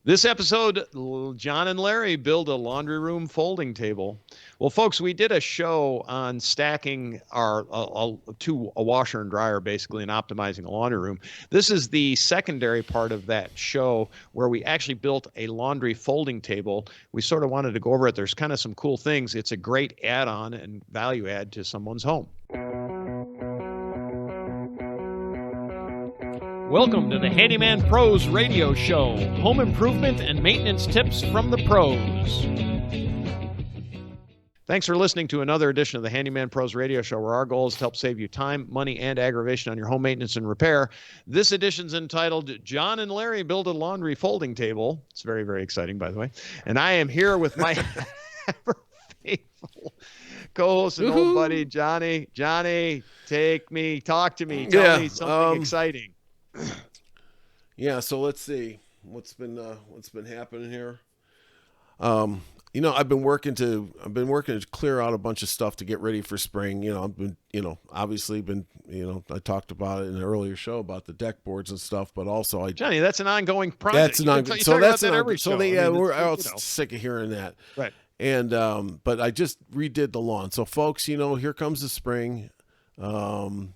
This episode, John and Larry build a laundry room folding table. Well, folks, we did a show on stacking our to a washer and dryer, basically, and optimizing a laundry room. This is the secondary part of that show where we actually built a laundry folding table. We sort of wanted to go over it. There's kind of some cool things. It's a great add-on and value add to someone's home. Welcome to the Handyman Pros Radio Show, home improvement and maintenance tips from the pros. Thanks for listening to another edition of the Handyman Pros Radio Show, where our goal is to help save you time, money, and aggravation on your home maintenance and repair. This edition's entitled John and Larry Build a Laundry Folding Table. It's very, very exciting, by the way. And I am here with my faithful co-host and old buddy, Johnny. Johnny, talk to me, tell me something exciting. Yeah, so let's see what's been happening here. I've been working to clear out a bunch of stuff to get ready for spring. I've been, I talked about it in an earlier show about the deck boards and stuff, but also Johnny, that's an ongoing project. We're all sick of hearing that. Right. And but I just redid the lawn. So folks, here comes the spring. And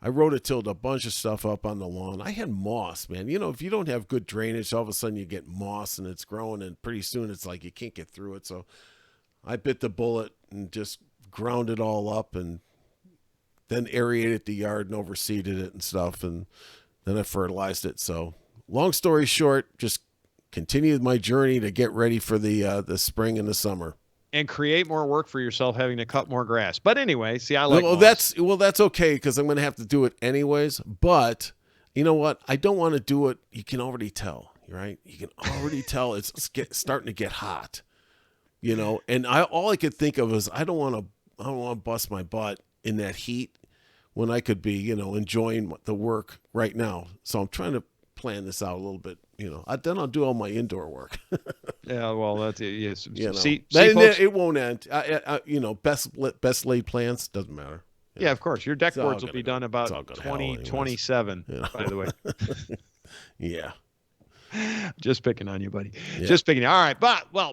I rototilled a bunch of stuff up on the lawn. I had moss, man. If you don't have good drainage, all of a sudden you get moss and it's growing, and pretty soon it's like you can't get through it. So I bit the bullet and just ground it all up and then aerated the yard and overseeded it and stuff. And then I fertilized it. So long story short, just continued my journey to get ready for the spring and the summer. And create more work for yourself, having to cut more grass. But anyway, see, I like that's okay, because I'm going to have to do it anyways. But you know what? I don't want to do it. You can already tell, right? You can already tell it's starting to get hot. And all I could think of is I don't want to bust my butt in that heat when I could be, enjoying the work right now. So I'm trying to plan this out a little bit. Then I'll do all my indoor work. Yeah, well, that's it. Yes. It won't end. Best laid plans doesn't matter. Yeah, of course. Your deck boards will be done about 2027, by the way. Yeah. Just picking on you, buddy. Yeah. Just picking. All right.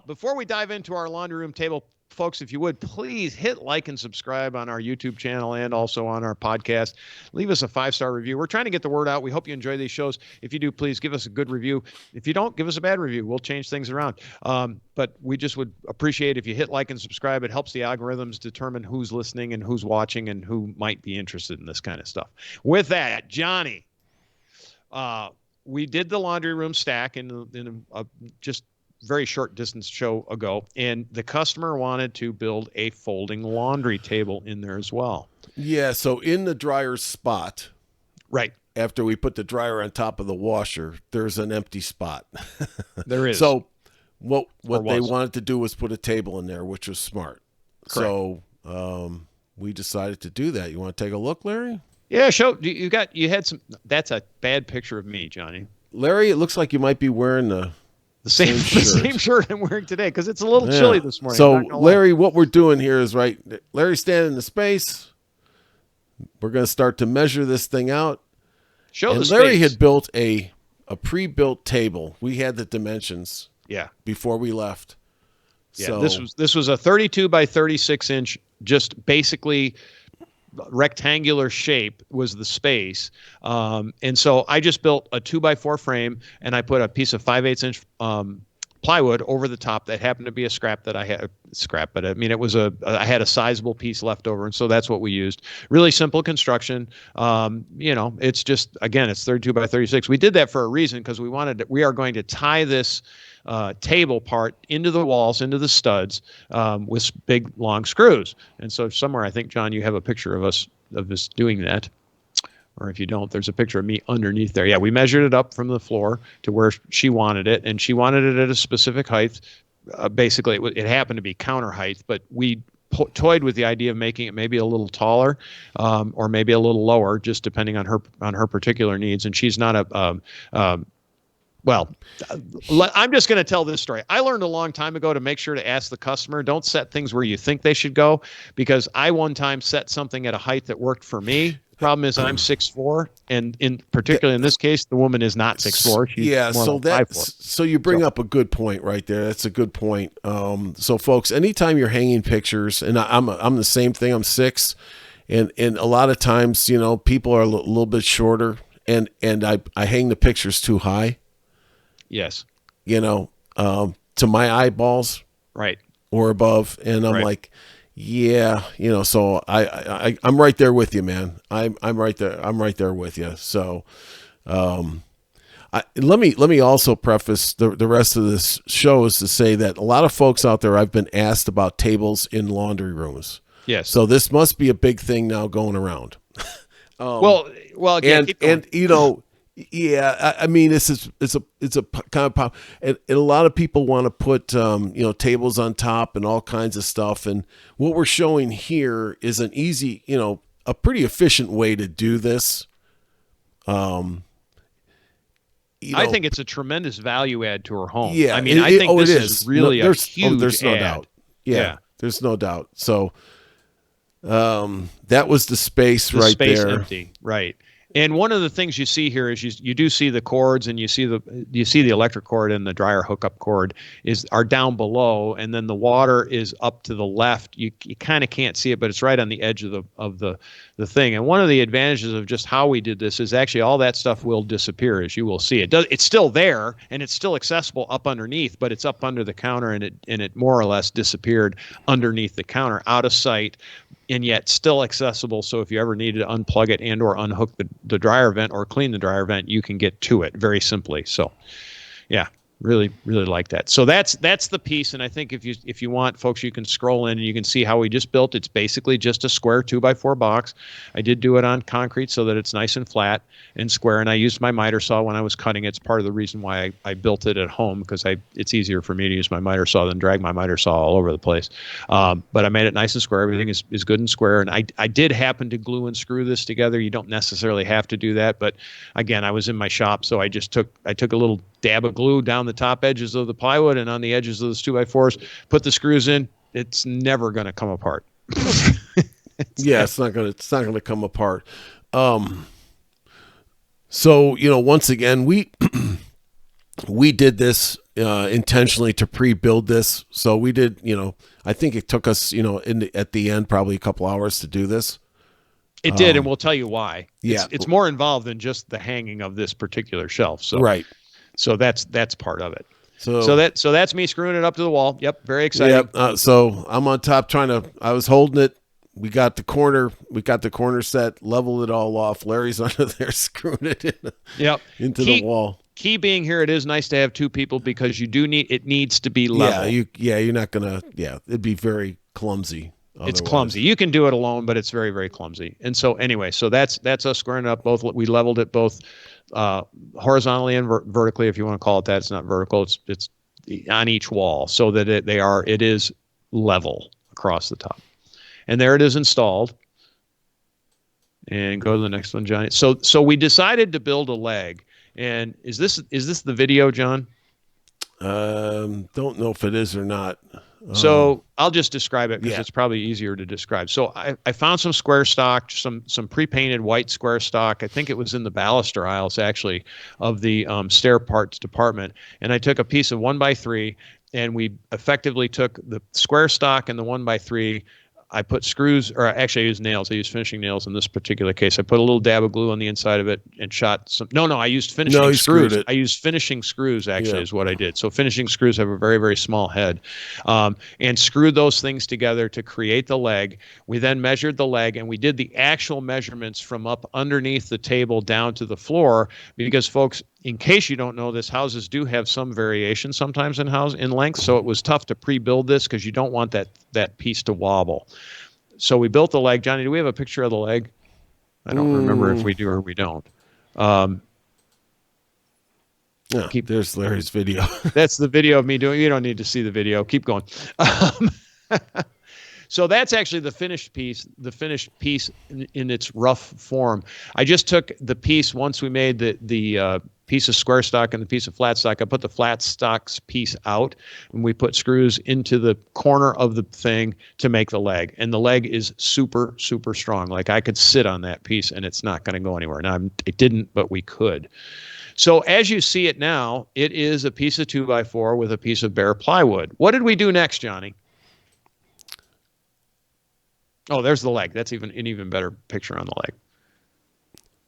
Before we dive into our laundry room table, folks, if you would, please hit like and subscribe on our YouTube channel and also on our podcast. Leave us a 5-star review. We're trying to get the word out. We hope you enjoy these shows. If you do, please give us a good review. If you don't, give us a bad review. We'll change things around. But we just would appreciate if you hit like and subscribe. It helps the algorithms determine who's listening and who's watching and who might be interested in this kind of stuff. With that, Johnny, we did the laundry room stack in a just very short distance show ago, and the customer wanted to build a folding laundry table in there as well. Yeah, so in the dryer spot, right after we put the dryer on top of the washer, there's an empty spot. There is. So what they wanted to do was put a table in there, which was smart. Correct. So we decided to do that. You want to take a look, Larry? Yeah, you had some. That's a bad picture of me, Johnny. Larry, it looks like you might be wearing the same shirt I'm wearing today, because it's a little chilly this morning. So, Larry, what we're doing here is Larry's standing in the space. We're going to start to measure this thing out. Larry had built a pre-built table. We had the dimensions. Yeah. Before we left. Yeah. So, this was a 32 by 36 inch, just basically rectangular shape was the space. And so I just built a 2x4 frame, and I put a piece of 5/8 inch plywood over the top that happened to be a scrap that I had. But I mean, I had a sizable piece left over, and so that's what we used. Really simple construction. It's just, again, it's 32 by 36. We did that for a reason, because we are going to tie this table part into the walls, into the studs, with big long screws. And so somewhere, I think, John, you have a picture of us doing that. Or if you don't, there's a picture of me underneath there. Yeah, we measured it up from the floor to where she wanted it, and she wanted it at a specific height. Basically, it happened to be counter height, but we toyed with the idea of making it maybe a little taller, or maybe a little lower, just depending on her particular needs. And she's not I'm just going to tell this story. I learned a long time ago to make sure to ask the customer. Don't set things where you think they should go, because I one time set something at a height that worked for me Problem is I'm 6'4", and particularly in this case, the woman is not 6'4". She's yeah, more so like 5'4". so you bring up a good point right there. That's a good point. So folks, anytime you're hanging pictures, and I'm the same thing. I'm 6, and a lot of times, you know, people are a little bit shorter, and I hang the pictures too high. Yes. You know, to my eyeballs, right, or above, and I'm like, yeah, you know. So I'm right there with you, man. I'm right there. I'm right there with you. So, let me also preface the rest of this show is to say that a lot of folks out there, I've been asked about tables in laundry rooms. Yes. So this must be a big thing now going around. Well, again, and you know. Yeah, I mean, it's a kind of pop, and a lot of people want to put you know, tables on top and all kinds of stuff. And what we're showing here is an easy, you know, a pretty efficient way to do this. You know, I think it's a tremendous value add to her home. Yeah, I mean, I think this is really a huge there's no add. doubt. Yeah, there's no doubt. So that was the space the right space there. Empty, right. And one of the things you see here is you do see the cords, and you see the electric cord and the dryer hookup cord are down below, and then the water is up to the left. You kind of can't see it, but it's right on the edge of the thing. And one of the advantages of just how we did this is actually all that stuff will disappear, as you will see. It's still there, and it's still accessible up underneath, but it's up under the counter, and it more or less disappeared underneath the counter, out of sight, and yet still accessible. So if you ever needed to unplug it and or unhook the dryer vent or clean the dryer vent, you can get to it very simply. So yeah, really like that. So that's the piece. And I think if you want, folks, you can scroll in and you can see how we just built. It's basically just a square 2x4 box. I did do it on concrete so that it's nice and flat and square. And I used my miter saw when I was cutting it. It's part of the reason why I built it at home, because it's easier for me to use my miter saw than drag my miter saw all over the place. But I made it nice and square. Everything is good and square. And I did happen to glue and screw this together. You don't necessarily have to do that. But again, I was in my shop, so I took a little dab of glue down the top edges of the plywood and on the edges of those 2x4s, put the screws in. It's never going to come apart. It's not gonna come apart. So, you know, once again, we did this intentionally to pre-build this. So we did, you know, I think it took us, you know, at the end probably a couple hours to do this. It did, and we'll tell you why. Yeah, it's more involved than just the hanging of this particular shelf. So right. So that's part of it. So that's me screwing it up to the wall. Yep, very exciting. Yep. So I'm on top I was holding it. We got the corner set, leveled it all off. Larry's under there screwing it in. Yep. Into the wall. Key being here, it is nice to have two people because it needs to be level. You're not gonna. Yeah, it'd be very clumsy. Otherwise. It's clumsy. You can do it alone, but it's very, very clumsy. And so anyway, so that's us squaring it up. We leveled it both horizontally and vertically, if you want to call it that. It's not vertical. It's on each wall, so that it is level across the top. And there it is installed. And go to the next one, Johnny. So we decided to build a leg. And is this the video, John? Don't know if it is or not. So I'll just describe it because it's probably easier to describe. So I found some square stock, some pre-painted white square stock. I think it was in the baluster aisles actually of the stair parts department. And I took a piece of 1x3, and we effectively took the square stock and the 1x3. I put screws, or actually I used nails. I used finishing nails in this particular case. I put a little dab of glue on the inside of it and shot some. No, I used finishing screws. I used finishing screws actually is what I did. So finishing screws have a very, very small head, and screwed those things together to create the leg. We then measured the leg, and we did the actual measurements from up underneath the table down to the floor, because folks, in case you don't know this, houses do have some variation sometimes in length. So it was tough to pre-build this because you don't want that piece to wobble. So we built the leg. Johnny, do we have a picture of the leg? I don't remember if we do or we don't. There's Larry's video. That's the video of me doing. You don't need to see the video. Keep going. So that's actually the finished piece in its rough form. I just took the piece once we made the piece of square stock and the piece of flat stock. I put the flat stocks piece out, and we put screws into the corner of the thing to make the leg. And the leg is super, super strong. Like I could sit on that piece and it's not going to go anywhere. Now, it didn't, but we could. So as you see it now, it is a piece of 2x4 with a piece of bare plywood. What did we do next, Johnny? Oh, there's the leg. That's an even better picture on the leg.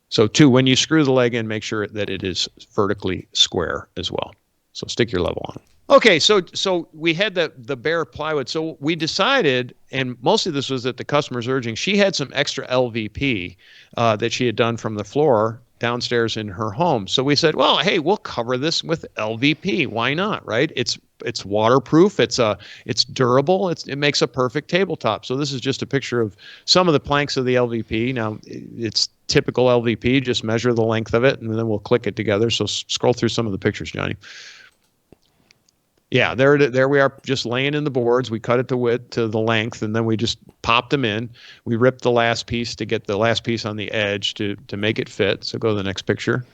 So two, when you screw the leg in, make sure that it is vertically square as well. So stick your level on. Okay, so we had the bare plywood. So we decided, and mostly this was at the customer's urging, she had some extra LVP that she had done from the floor downstairs in her home. So we said, well, hey, we'll cover this with LVP. Why not, right? It's waterproof. It's durable. It makes a perfect tabletop. So this is just a picture of some of the planks of the LVP. Now it's typical LVP. Just measure the length of it, and then we'll click it together. So scroll through some of the pictures, Johnny. Yeah, there we are, just laying in the boards. We cut it to width to the length, and then we just popped them in. We ripped the last piece to get the last piece on the edge to make it fit. So go to the next picture.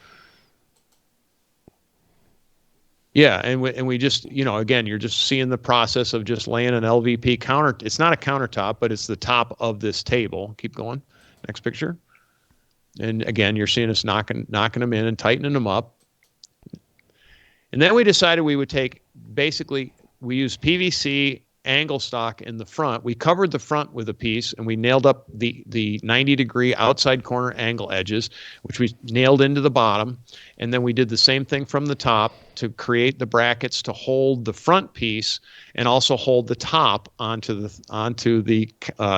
Yeah, and we just, again, you're just seeing the process of just laying an LVP counter. It's not a countertop, but it's the top of this table. Keep going. Next picture. And again, you're seeing us knocking them in and tightening them up. And then we decided we would we used PVC angle stock in the front. We covered the front with a piece, and we nailed up the 90-degree outside corner angle edges, which we nailed into the bottom. And then we did the same thing from the top to create the brackets to hold the front piece and also hold the top onto the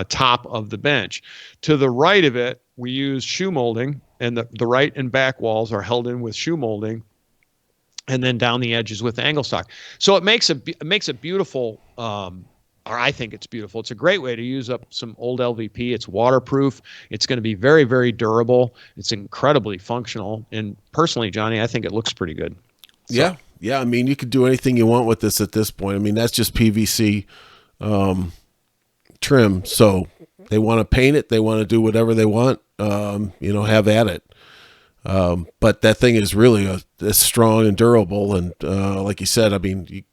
top of the bench. To the right of it, we used shoe molding, and the right and back walls are held in with shoe molding, and then down the edges with angle stock. So it makes a beautiful, or I think it's beautiful. It's a great way to use up some old LVP. It's waterproof. It's going to be very, very durable. It's incredibly functional. And personally, Johnny, I think it looks pretty good. So. Yeah. I mean, you could do anything you want with this at this point. I mean, that's just PVC trim. So they want to paint it. They want to do whatever they want. Have at it. But that thing is really strong and durable, and like you said, I mean,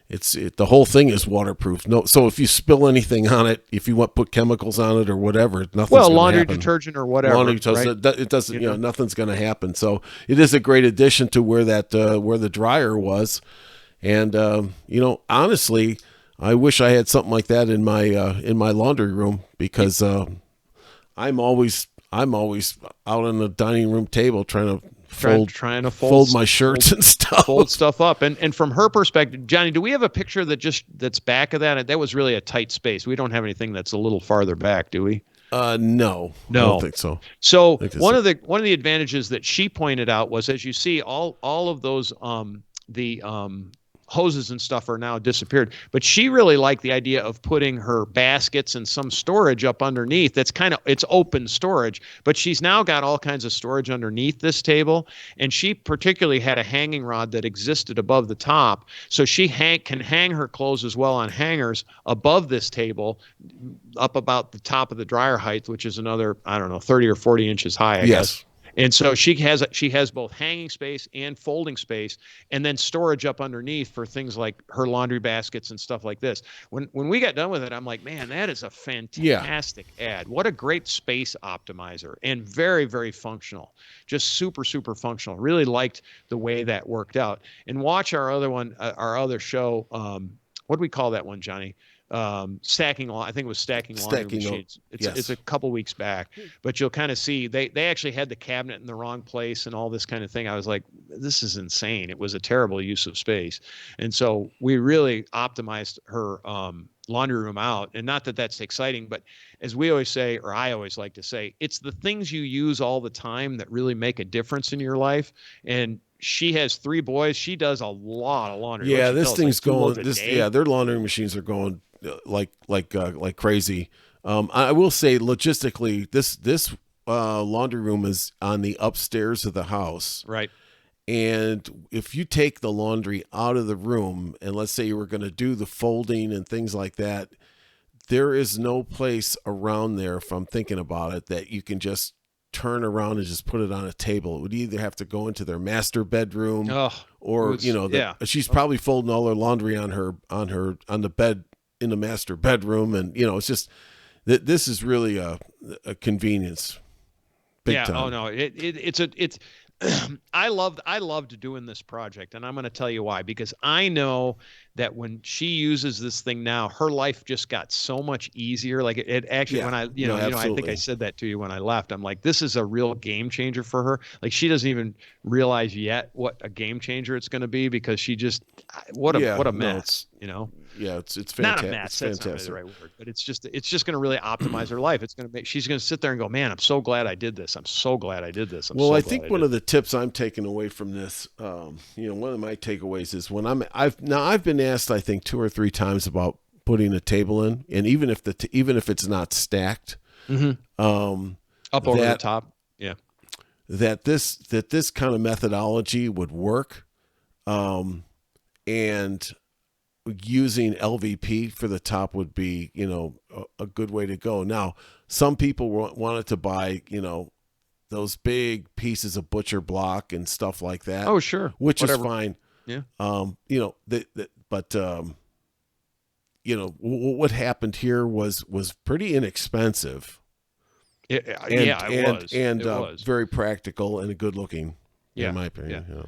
the whole thing is waterproof. No, so if you spill anything on it, if you put chemicals on it or whatever, nothing's going to happen. Laundry detergent or whatever. Laundry detergent, right? It doesn't. Nothing's going to happen. So it is a great addition to where the dryer was, and honestly, I wish I had something like that in my laundry room, because I'm always out on the dining room table trying to fold my shirts and stuff. Fold stuff up. And from her perspective, Johnny, do we have a picture that's back of that? That was really a tight space. We don't have anything that's a little farther back, do we? No, I don't think so. So one of the advantages that she pointed out was, as you see, all of those hoses and stuff are now disappeared, but she really liked the idea of putting her baskets and some storage up underneath. It's open storage, but she's now got all kinds of storage underneath this table. And she particularly had a hanging rod that existed above the top, so she can hang her clothes as well on hangers above this table, up about the top of the dryer height, which is another, 30 or 40 inches high, I guess. And so she has both hanging space and folding space, and then storage up underneath for things like her laundry baskets and stuff like this. When we got done with it, I'm like, man, that is a fantastic ad. What a great space optimizer, and very, very functional. Just super, super functional. Really liked the way that worked out. And watch our other show. What do we call that one, Johnny? Stacking. I think it was stacking laundry machines. It's a couple weeks back, but you'll kind of see they actually had the cabinet in the wrong place and all this kind of thing. I was like, this is insane. It was a terrible use of space. And so we really optimized her laundry room out. And not that that's exciting, but as we always say, or I always like to say, it's the things you use all the time that really make a difference in your life. And she has 3 boys. She does a lot of laundry. Yeah, this thing's going. Their laundry machines are going like crazy. I will say, logistically, this laundry room is on the upstairs of the house, right? And if you take the laundry out of the room, and let's say you were going to do the folding and things like that, there is no place around there, if I'm thinking about it, that you can just turn around and just put it on a table. It would either have to go into their master bedroom, or she's probably folding all her laundry on the bed in the master bedroom, and it's just this is really a convenience. Big time. Oh no, it's I loved doing this project, and I'm going to tell you why. Because I know that when she uses this thing now, her life just got so much easier. Like it actually, when I think I said that to you when I left. I'm like, this is a real game changer for her. Like she doesn't even realize yet what a game changer it's going to be, because she just what a mess. Yeah, it's fantastic. Not a mess. That's not really the right word, but it's just going to really optimize her life. She's going to sit there and go, man, I'm so glad I did this. I'm so glad I did this. I think one of the tips I'm taking away from this, one of my takeaways is when I've been asked, I think 2 or 3 times about putting a table in, and even if it's not stacked, up over the top, that this kind of methodology would work, and using LVP for the top would be, a good way to go. Now, some people wanted to buy, those big pieces of butcher block and stuff like that. Oh, sure. Which is fine. Yeah. What happened here was pretty inexpensive. It was very practical and good looking, in my opinion. Yeah.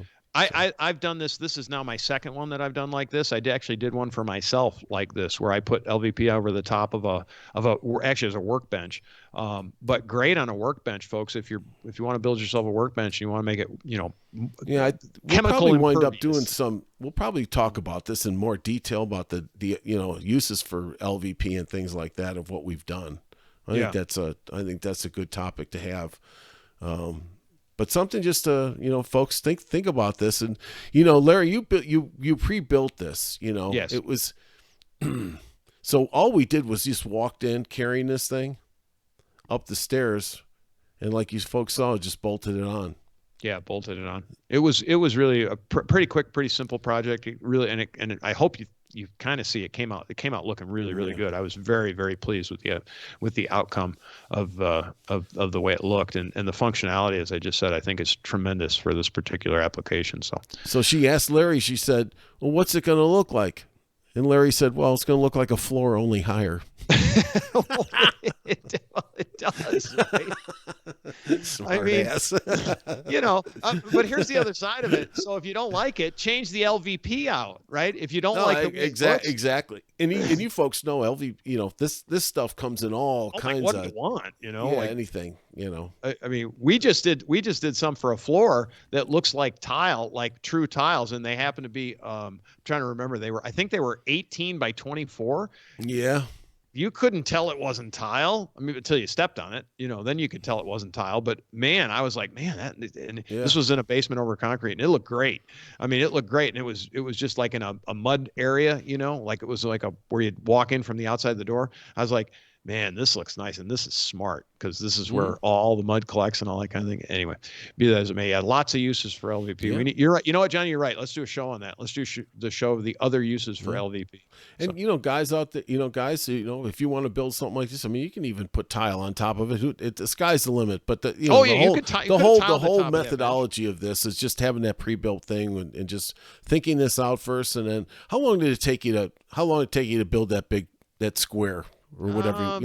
I've done this. This is now my second one that I've done like this. I actually did one for myself like this, where I put LVP over the top of actually as a workbench. But great on a workbench, folks. If you want to build yourself a workbench, you want to make it, we'll chemical probably wind up doing some. We'll probably talk about this in more detail about the uses for LVP and things like that of what we've done. I think that's a good topic to have. But something just to, folks, think about this. And, Larry, you pre-built this, Yes. It was, so all we did was just walked in carrying this thing up the stairs, and like you folks saw, just bolted it on. Yeah, bolted it on. It was really a pretty quick, pretty simple project. It really, and I hope you kind of see it came out looking really, really good. I was very, very pleased with the outcome of the way it looked, and the functionality, as I just said, I think is tremendous for this particular application. So she asked Larry, she said, well, what's it going to look like? And Larry said, well, it's going to look like a floor, only higher. It does, right? Smart ass. But here's the other side of it. So if you don't like it, change the LVP out, right? If you don't like it, exactly. And you folks know LVP. This stuff comes in all kinds what of. do you want? Anything. I mean, we just did some for a floor that looks like tile, like true tiles, and they happen to be. I'm trying to remember. I think they were 18 by 24. Yeah. You couldn't tell it wasn't tile. I mean, until you stepped on it, then you could tell it wasn't tile. But man, I was like, this was in a basement over concrete, and it looked great. I mean, it looked great, and it was just like in a mud area, like it was like where you'd walk in from the outside the door. I was like, man, this looks nice, and this is smart, because this is where all the mud collects and all that kind of thing. Anyway, be that as it may, lots of uses for LVP. Yeah. You're right. You know what, Johnny? You're right. Let's do a show on that. Let's do the show of the other uses for LVP. And guys out there, if you want to build something like this, I mean, you can even put tile on top of it. The sky's the limit. But the whole methodology of this is just having that pre-built thing and just thinking this out first. And then, how long did it take you to build that square? Or whatever,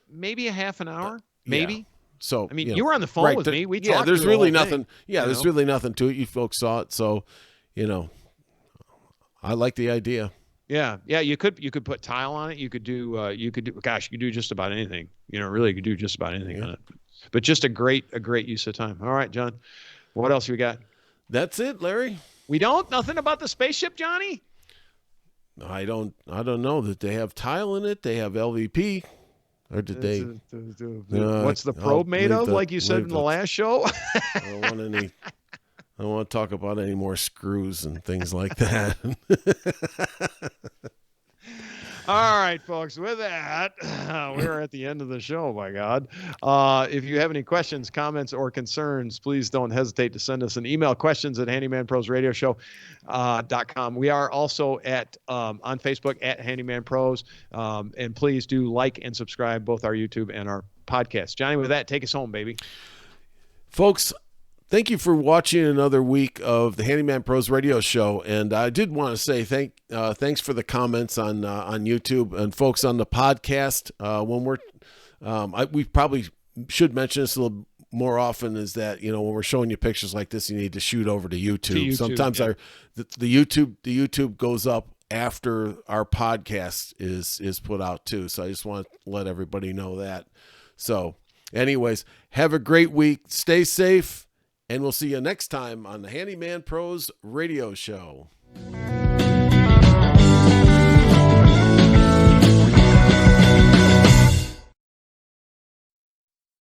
maybe a half an hour, maybe. Yeah. So I mean, you were on the phone with me. We talked. There's really nothing. Thing, there's really nothing to it. You folks saw it, so I like the idea. Yeah. You could put tile on it. You could do. Gosh, you could do just about anything. Really, you could do just about anything on it. But just a great use of time. All right, John. What else we got? That's it, Larry. We don't. Nothing about the spaceship, Johnny. I don't know that they have tile in it. They have LVP, or did they? What's the probe made of? Like you said in the last show. I don't want to talk about any more screws and things like that. All right, folks, with that, we're at the end of the show, my God. If you have any questions, comments, or concerns, please don't hesitate to send us an email, questions@handymanprosradioshow.com. We are also on Facebook at Handyman Pros, and please do like and subscribe both our YouTube and our podcast. Johnny, with that, take us home, baby. Folks, thank you for watching another week of the Handyman Pros Radio Show. And I did want to say thanks for the comments on YouTube, and folks on the podcast. We probably should mention this a little more often, is that, when we're showing you pictures like this, you need to shoot over to YouTube. Sometimes the YouTube goes up after our podcast is put out too. So I just want to let everybody know that. So anyways, have a great week. Stay safe, and we'll see you next time on the Handyman Pros Radio Show.